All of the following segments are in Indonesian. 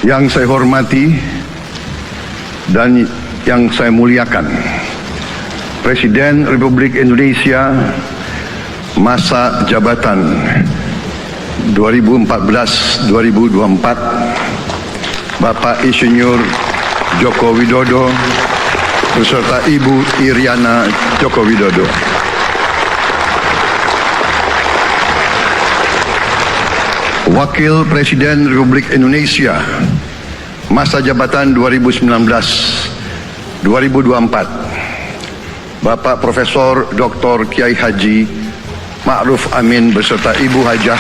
Yang saya hormati dan yang saya muliakan, Presiden Republik Indonesia masa jabatan 2014-2024, Bapak Insinyur Joko Widodo beserta Ibu Iriana Joko Widodo. Wakil Presiden Republik Indonesia masa jabatan 2019-2024, Bapak Profesor Dr. Kiai Haji Ma'ruf Amin beserta Ibu Hajah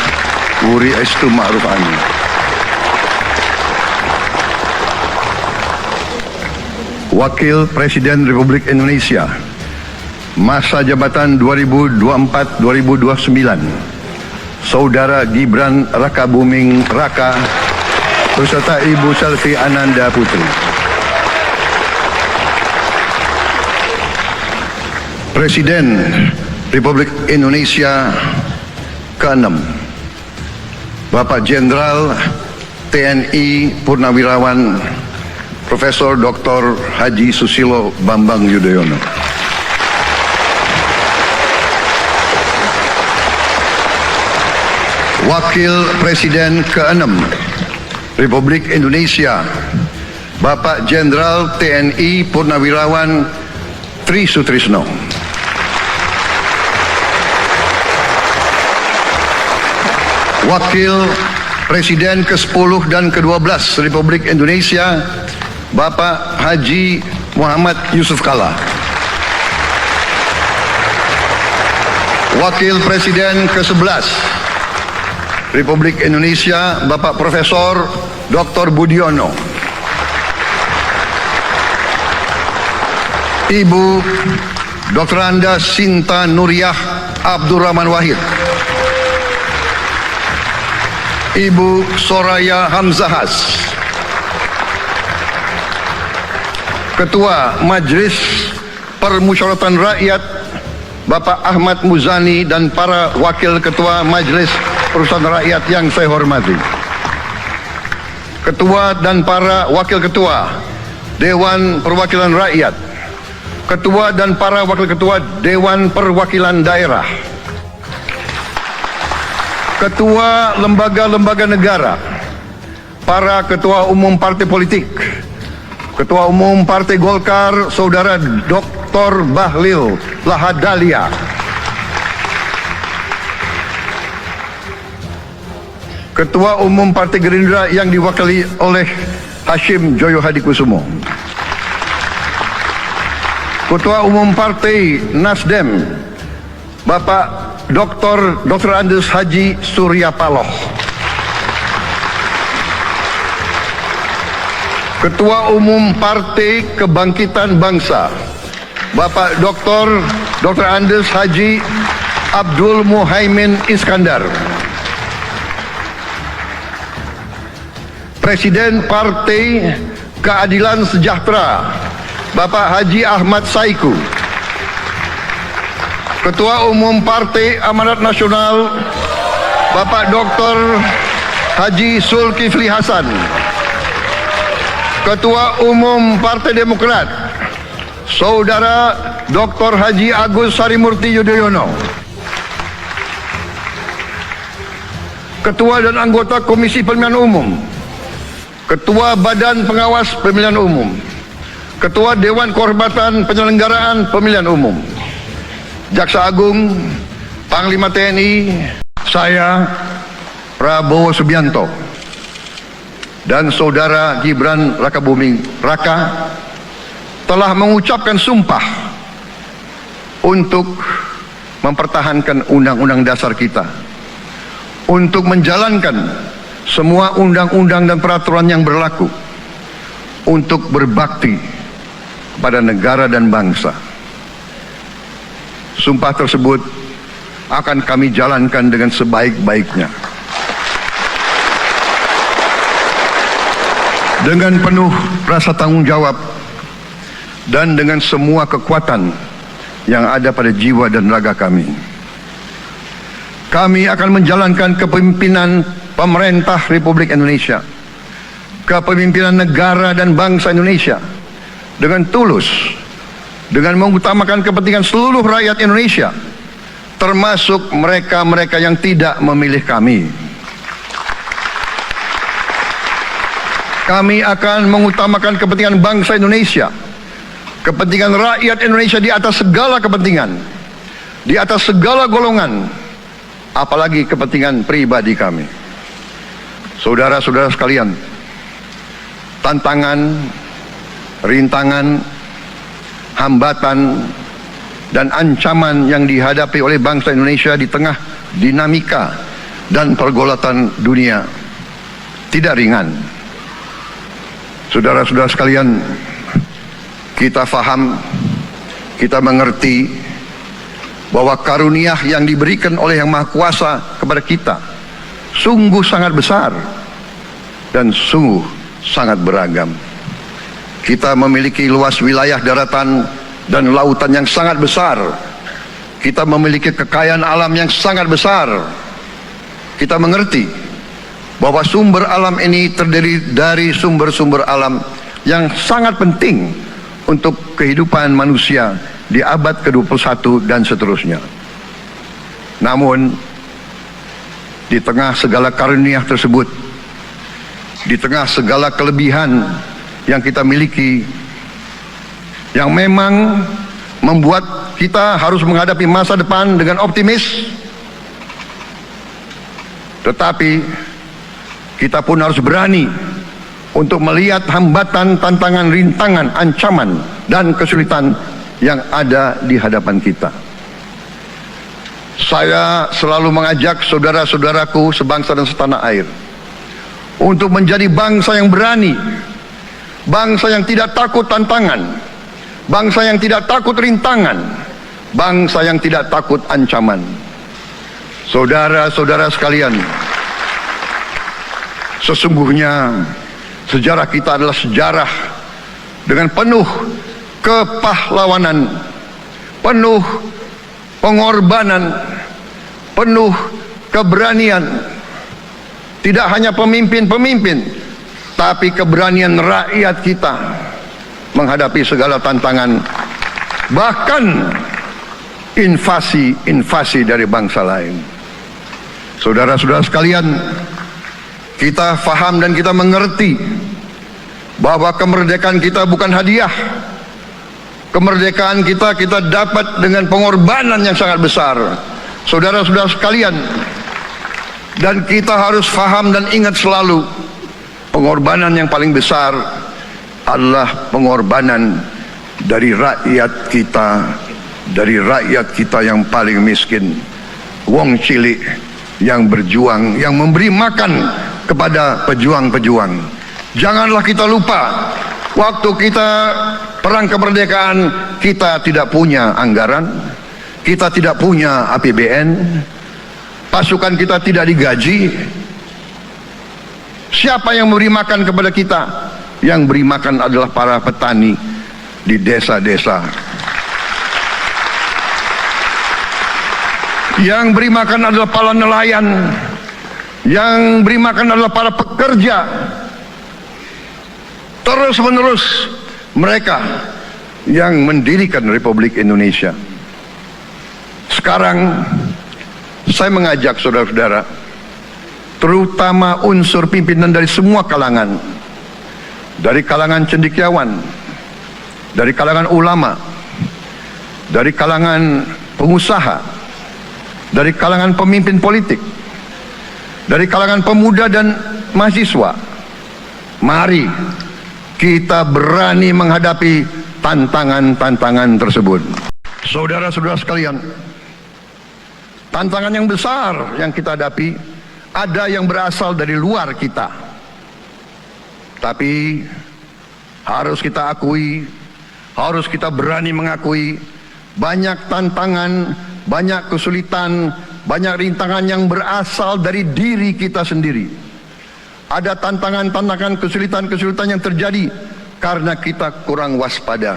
Wuri Estu Ma'ruf Amin. Wakil Presiden Republik Indonesia masa jabatan 2024-2029, Saudara Gibran Rakabuming Raka beserta Ibu Selvi Ananda Putri. Presiden Republik Indonesia ke-6, Bapak Jenderal TNI Purnawirawan Profesor Dr. Haji Susilo Bambang Yudhoyono. Wakil Presiden ke-6 Republik Indonesia, Bapak Jenderal TNI Purnawirawan Tri Sutrisno. Wakil Presiden ke-10 dan ke-12 Republik Indonesia, Bapak Haji Muhammad Yusuf Kalla. Wakil Presiden ke-11 Republik Indonesia, Bapak Profesor Dr. Budiono. Ibu Dr. Anda Sinta Nuriyah Abdurrahman Wahid. Ibu Soraya Hamzahas. Ketua Majelis Permusyawaratan Rakyat Bapak Ahmad Muzani dan para Wakil Ketua Majelis Permusyawaratan Rakyat yang saya hormati. Ketua dan para Wakil Ketua Dewan Perwakilan Rakyat, Ketua dan para Wakil Ketua Dewan Perwakilan Daerah, Ketua Lembaga-Lembaga Negara, para Ketua Umum Partai Politik, Ketua Umum Partai Golkar Saudara Dr. Bahlil Lahadalia, Ketua Umum Partai Gerindra yang diwakili oleh Hashim Joyo Hadikusumo, Ketua Umum Partai Nasdem Bapak Dr. Andes Haji Surya Paloh, Ketua Umum Partai Kebangkitan Bangsa Bapak Dr. Andes Haji Abdul Muhaimin Iskandar, Presiden Partai Keadilan Sejahtera Bapak Haji Ahmad Saiku, Ketua Umum Partai Amanat Nasional Bapak Dr. Haji Zulkifli Hasan, Ketua Umum Partai Demokrat Saudara Dr. Haji Agus Harimurti Yudhoyono, Ketua dan anggota Komisi Pemilihan Umum, Ketua Badan Pengawas Pemilihan Umum, Ketua Dewan Kehormatan Penyelenggaraan Pemilihan Umum, Jaksa Agung, Panglima TNI, saya Prabowo Subianto dan Saudara Gibran Rakabuming Raka telah mengucapkan sumpah untuk mempertahankan Undang-Undang Dasar kita, untuk menjalankan semua undang-undang dan peraturan yang berlaku, untuk berbakti kepada negara dan bangsa. Sumpah tersebut akan kami jalankan dengan sebaik-baiknya, dengan penuh rasa tanggung jawab dan dengan semua kekuatan yang ada pada jiwa dan raga kami. Kami akan menjalankan kepemimpinan pemerintah Republik Indonesia. kepemimpinan negara dan bangsa Indonesia dengan tulus, dengan mengutamakan kepentingan seluruh rakyat Indonesia, termasuk mereka-mereka yang tidak memilih kami. Kami akan mengutamakan kepentingan bangsa Indonesia, kepentingan rakyat Indonesia di atas segala kepentingan, di atas segala golongan, apalagi kepentingan pribadi kami. Saudara-saudara sekalian, tantangan, rintangan, hambatan, dan ancaman yang dihadapi oleh bangsa Indonesia di tengah dinamika dan pergolatan dunia tidak ringan. Saudara-saudara sekalian, kita faham, kita mengerti bahwa karunia yang diberikan oleh Yang Maha Kuasa kepada kita sungguh sangat besar dan sungguh sangat beragam. Kita memiliki luas wilayah daratan dan lautan yang sangat besar. Kita memiliki kekayaan alam yang sangat besar. Kita mengerti bahwa sumber alam ini terdiri dari sumber-sumber alam yang sangat penting untuk kehidupan manusia di abad ke-21 dan seterusnya. Namun, di tengah segala karunia tersebut, di tengah segala kelebihan yang kita miliki, yang memang membuat kita harus menghadapi masa depan dengan optimis, tetapi kita pun harus berani untuk melihat hambatan, tantangan, rintangan, ancaman, dan kesulitan yang ada di hadapan kita. Saya selalu mengajak saudara-saudaraku sebangsa dan setanah air untuk menjadi bangsa yang berani, bangsa yang tidak takut tantangan, bangsa yang tidak takut rintangan, bangsa yang tidak takut ancaman. Saudara-saudara sekalian, sesungguhnya sejarah kita adalah sejarah dengan penuh kepahlawanan, penuh pengorbanan, penuh keberanian. Tidak hanya pemimpin-pemimpin, tapi keberanian rakyat kita menghadapi segala tantangan, bahkan invasi-invasi dari bangsa lain. Saudara-saudara sekalian, kita faham dan kita mengerti bahwa kemerdekaan kita bukan hadiah. Kemerdekaan kita dapat dengan pengorbanan yang sangat besar, saudara-saudara sekalian. Dan kita harus faham dan ingat selalu, pengorbanan yang paling besar adalah pengorbanan dari rakyat kita yang paling miskin, wong cilik yang berjuang, yang memberi makan kepada pejuang-pejuang. Janganlah kita lupa, waktu kita perang kemerdekaan, kita tidak punya anggaran, kita tidak punya APBN, pasukan kita tidak digaji. Siapa yang memberi makan kepada kita? Yang beri makan adalah para petani di desa-desa. Yang beri makan adalah para nelayan. Yang beri makan adalah para pekerja. Terus-menerus mereka yang mendirikan Republik Indonesia. Sekarang saya mengajak saudara-saudara, terutama unsur pimpinan dari semua kalangan, dari kalangan cendekiawan, dari kalangan ulama, dari kalangan pengusaha, dari kalangan pemimpin politik, dari kalangan pemuda dan mahasiswa. Mari kita berani menghadapi tantangan-tantangan tersebut. Saudara-saudara sekalian, tantangan yang besar yang kita hadapi ada yang berasal dari luar kita, tapi harus kita akui, harus kita berani mengakui, banyak tantangan, banyak kesulitan, banyak rintangan yang berasal dari diri kita sendiri. Ada tantangan-tantangan, kesulitan-kesulitan yang terjadi karena kita kurang waspada,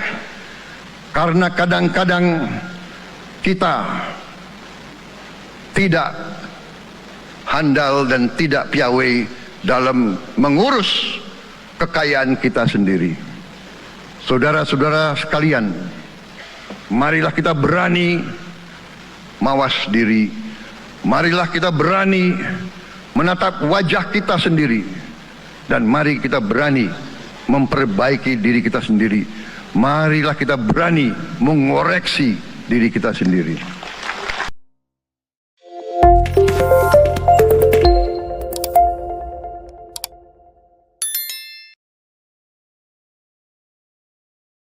karena kadang-kadang kita tidak handal dan tidak piawai dalam mengurus kekayaan kita sendiri. Saudara-saudara sekalian, marilah kita berani mawas diri. Marilah kita berani menatap wajah kita sendiri. Dan mari kita berani memperbaiki diri kita sendiri. Marilah kita berani mengoreksi diri kita sendiri.